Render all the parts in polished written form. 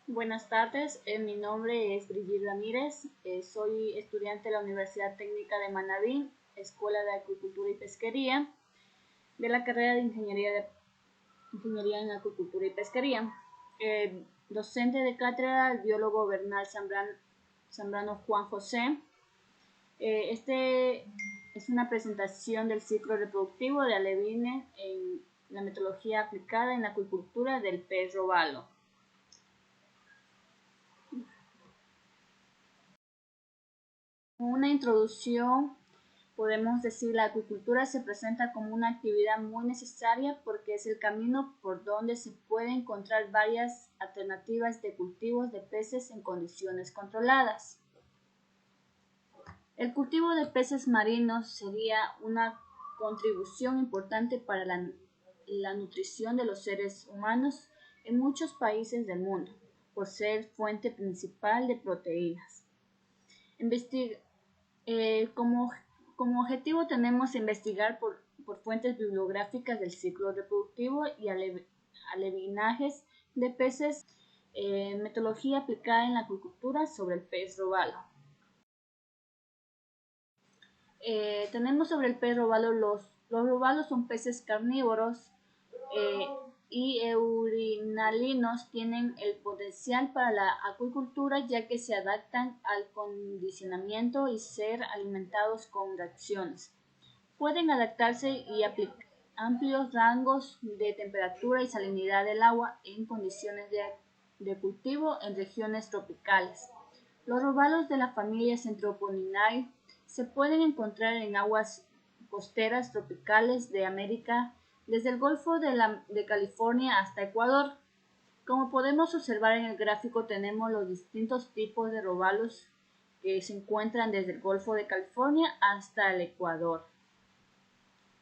Buenas tardes, mi nombre es Brigitte Ramírez, soy estudiante de la Universidad Técnica de Manabí, Escuela de Acuicultura y Pesquería, de la carrera de Ingeniería en Acuicultura y Pesquería. Docente de cátedra, el biólogo Bernal Zambrano Juan José. Este es una presentación del ciclo reproductivo de alevines en la metodología aplicada en la acuicultura del pez robalo. Una introducción, podemos decir, la acuicultura se presenta como una actividad muy necesaria porque es el camino por donde se pueden encontrar varias alternativas de cultivos de peces en condiciones controladas. El cultivo de peces marinos sería una contribución importante para la nutrición de los seres humanos en muchos países del mundo, por ser fuente principal de proteínas. Como objetivo tenemos investigar por fuentes bibliográficas del ciclo reproductivo y alevinajes de peces, metodología aplicada en la acuicultura sobre el pez robalo. Tenemos sobre el pez robalo, los robalos son peces carnívoros y eurinalinos, tienen el potencial para la acuicultura ya que se adaptan al condicionamiento y ser alimentados con reacciones. Pueden adaptarse y aplicar amplios rangos de temperatura y salinidad del agua en condiciones de cultivo en regiones tropicales. Los robalos de la familia Centroponinae se pueden encontrar en aguas costeras tropicales de América, desde el Golfo de California hasta Ecuador. Como podemos observar en el gráfico, tenemos los distintos tipos de robalos que se encuentran desde el Golfo de California hasta el Ecuador,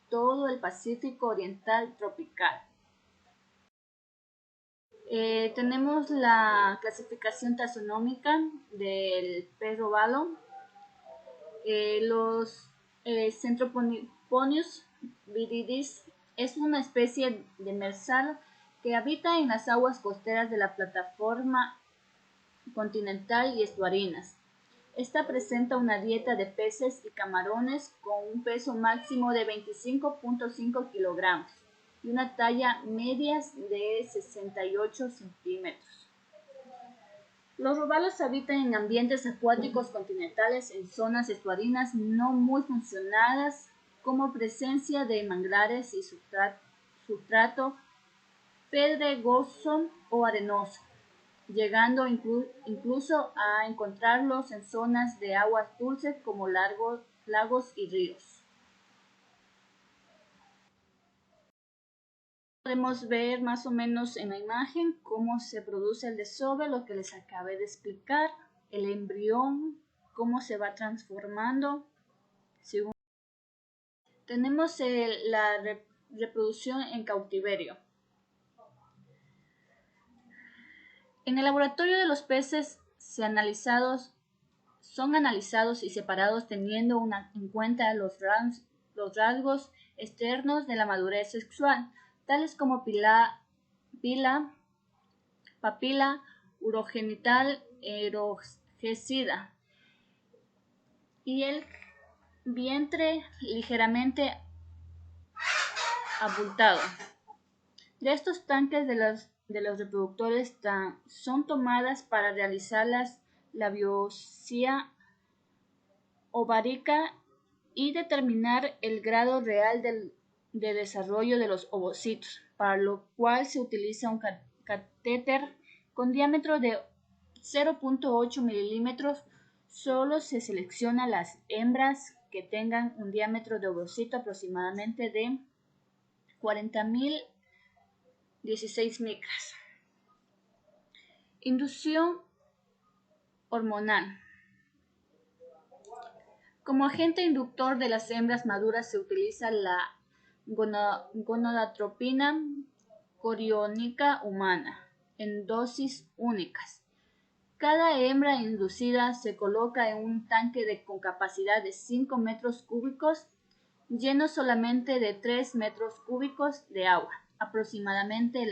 todo el Pacífico Oriental tropical. Tenemos la clasificación taxonómica del pez robalo. Los Centroponius viridis es una especie demersal que habita en las aguas costeras de la plataforma continental y estuarinas. Esta presenta una dieta de peces y camarones con un peso máximo de 25.5 kilogramos y una talla media de 68 centímetros. Los robalos habitan en ambientes acuáticos continentales en zonas estuarinas no muy funcionadas, como presencia de manglares y sustrato pedregoso o arenoso, llegando incluso a encontrarlos en zonas de aguas dulces como lagos y ríos. Podemos ver más o menos en la imagen cómo se produce el desove, lo que les acabé de explicar, el embrión, cómo se va transformando. Tenemos la reproducción en cautiverio. En el laboratorio de los peces son analizados y separados teniendo en cuenta los rasgos externos de la madurez sexual, tales como papila urogenital erogécida y el vientre ligeramente abultado. De estos tanques de los reproductores son tomadas para realizar la biopsia ovárica y determinar el grado real de desarrollo de los ovocitos, para lo cual se utiliza un catéter con diámetro de 0.8 milímetros. Solo se selecciona las hembras que tengan un diámetro de ovocito aproximadamente de 40.016 micras. Inducción hormonal. Como agente inductor de las hembras maduras se utiliza la gonadotropina coriónica humana en dosis únicas. Cada hembra inducida se coloca en un tanque con capacidad de 5 metros cúbicos, lleno solamente de 3 metros cúbicos de agua. Aproximadamente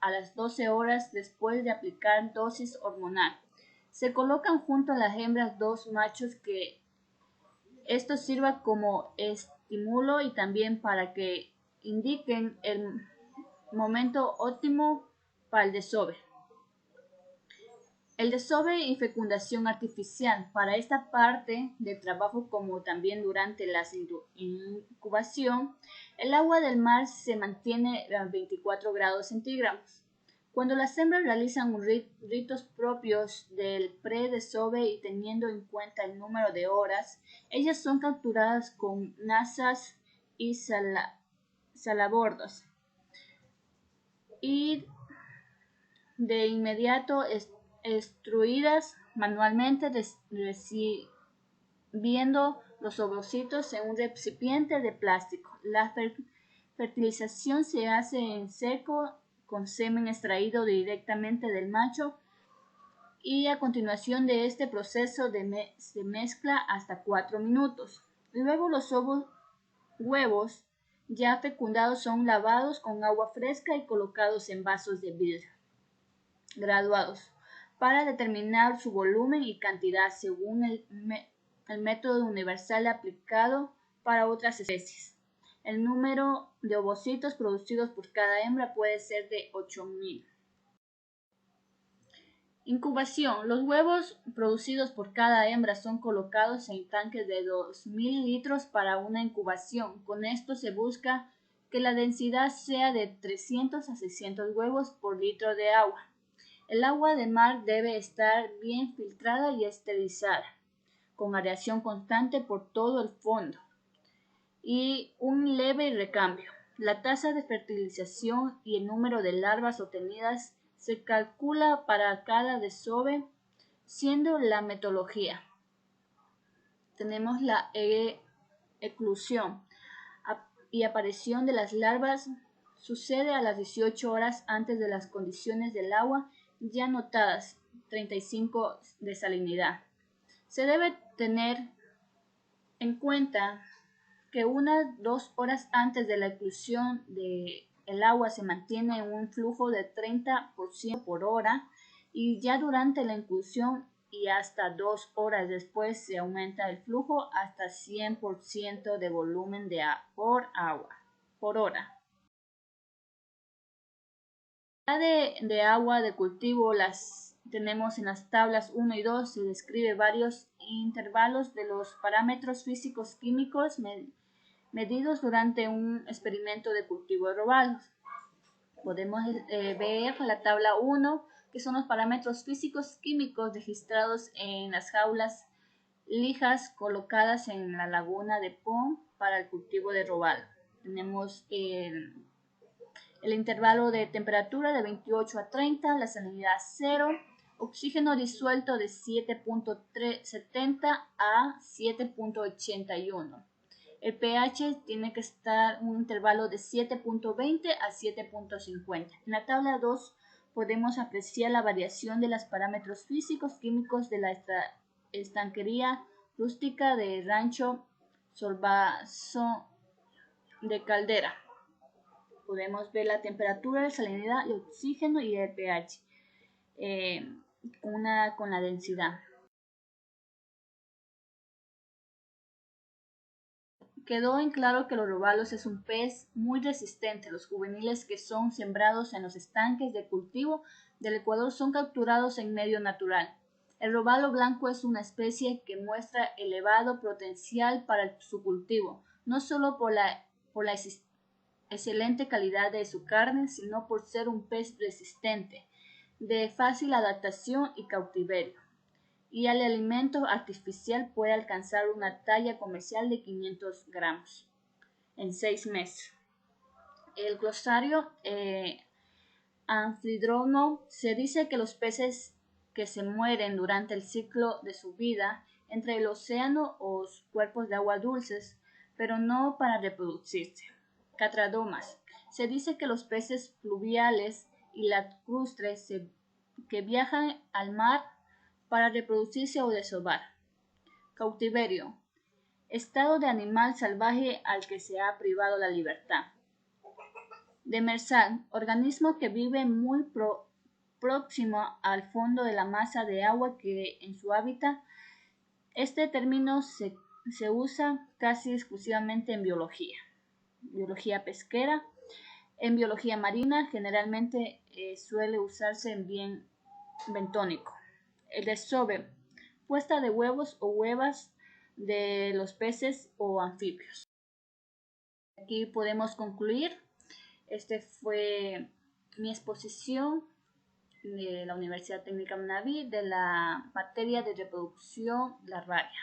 a las 12 horas después de aplicar dosis hormonal. Se colocan junto a las hembras dos machos que esto sirva como estímulo y también para que indiquen el momento óptimo para el desove. El desove y fecundación artificial. Para esta parte del trabajo, como también durante la incubación, el agua del mar se mantiene a 24 grados centígrados. Cuando las hembras realizan ritos propios del pre-desove y teniendo en cuenta el número de horas, ellas son capturadas con nazas y salabordos y de inmediato extruidas manualmente, recibiendo los ovocitos en un recipiente de plástico. La fertilización se hace en seco con semen extraído directamente del macho y a continuación de este proceso se mezcla hasta 4 minutos. Luego los huevos ya fecundados son lavados con agua fresca y colocados en vasos de vidrio graduados para determinar su volumen y cantidad según el método universal aplicado para otras especies. El número de ovocitos producidos por cada hembra puede ser de 8.000. Incubación. Los huevos producidos por cada hembra son colocados en tanques de 2.000 litros para una incubación. Con esto se busca que la densidad sea de 300 a 600 huevos por litro de agua. El agua de mar debe estar bien filtrada y esterilizada, con aireación constante por todo el fondo y un leve recambio. La tasa de fertilización y el número de larvas obtenidas se calcula para cada desove, siendo la metodología. Tenemos la eclusión y aparición de las larvas sucede a las 18 horas antes de las condiciones del agua ya notadas, 35 de salinidad. Se debe tener en cuenta que unas 2 horas antes de la eclusión el agua se mantiene en un flujo de 30% por hora y ya durante la eclusión y hasta 2 horas después se aumenta el flujo hasta 100% de volumen por hora. La de agua de cultivo las tenemos en las tablas 1 y 2, se describe varios intervalos de los parámetros físicos químicos medidos durante un experimento de cultivo de robalos. Podemos ver la tabla 1, que son los parámetros físicos químicos registrados en las jaulas lijas colocadas en la laguna de Pond para el cultivo de robalo. Tenemos el intervalo de temperatura de 28 a 30, la salinidad 0, oxígeno disuelto de 7.70 a 7.81. El pH tiene que estar en un intervalo de 7.20 a 7.50. En la tabla 2 podemos apreciar la variación de los parámetros físicos químicos de la estanquería rústica de Rancho Sorbazo de Caldera. Podemos ver la temperatura, la salinidad, el oxígeno y el pH con la densidad. Quedó en claro que los robalos es un pez muy resistente. Los juveniles que son sembrados en los estanques de cultivo del Ecuador son capturados en medio natural. El robalo blanco es una especie que muestra elevado potencial para su cultivo, no solo por la excelente calidad de su carne, sino por ser un pez resistente, de fácil adaptación y cautiverio, y el alimento artificial puede alcanzar una talla comercial de 500 gramos en 6 meses. El glosario Anfidromo se dice que los peces que se mueren durante el ciclo de su vida entre el océano o cuerpos de agua dulces, pero no para reproducirse. Catradomas. Se dice que los peces fluviales y lacustres que viajan al mar para reproducirse o desovar. Cautiverio. Estado de animal salvaje al que se ha privado la libertad. Demersal, organismo que vive muy próximo al fondo de la masa de agua que en su hábitat. Este término se usa casi exclusivamente en biología pesquera. En biología marina generalmente suele usarse en bien bentónico. El desove, puesta de huevos o huevas de los peces o anfibios. Aquí podemos concluir. Este fue mi exposición de la Universidad Técnica Manaví de la materia de reproducción larvaria.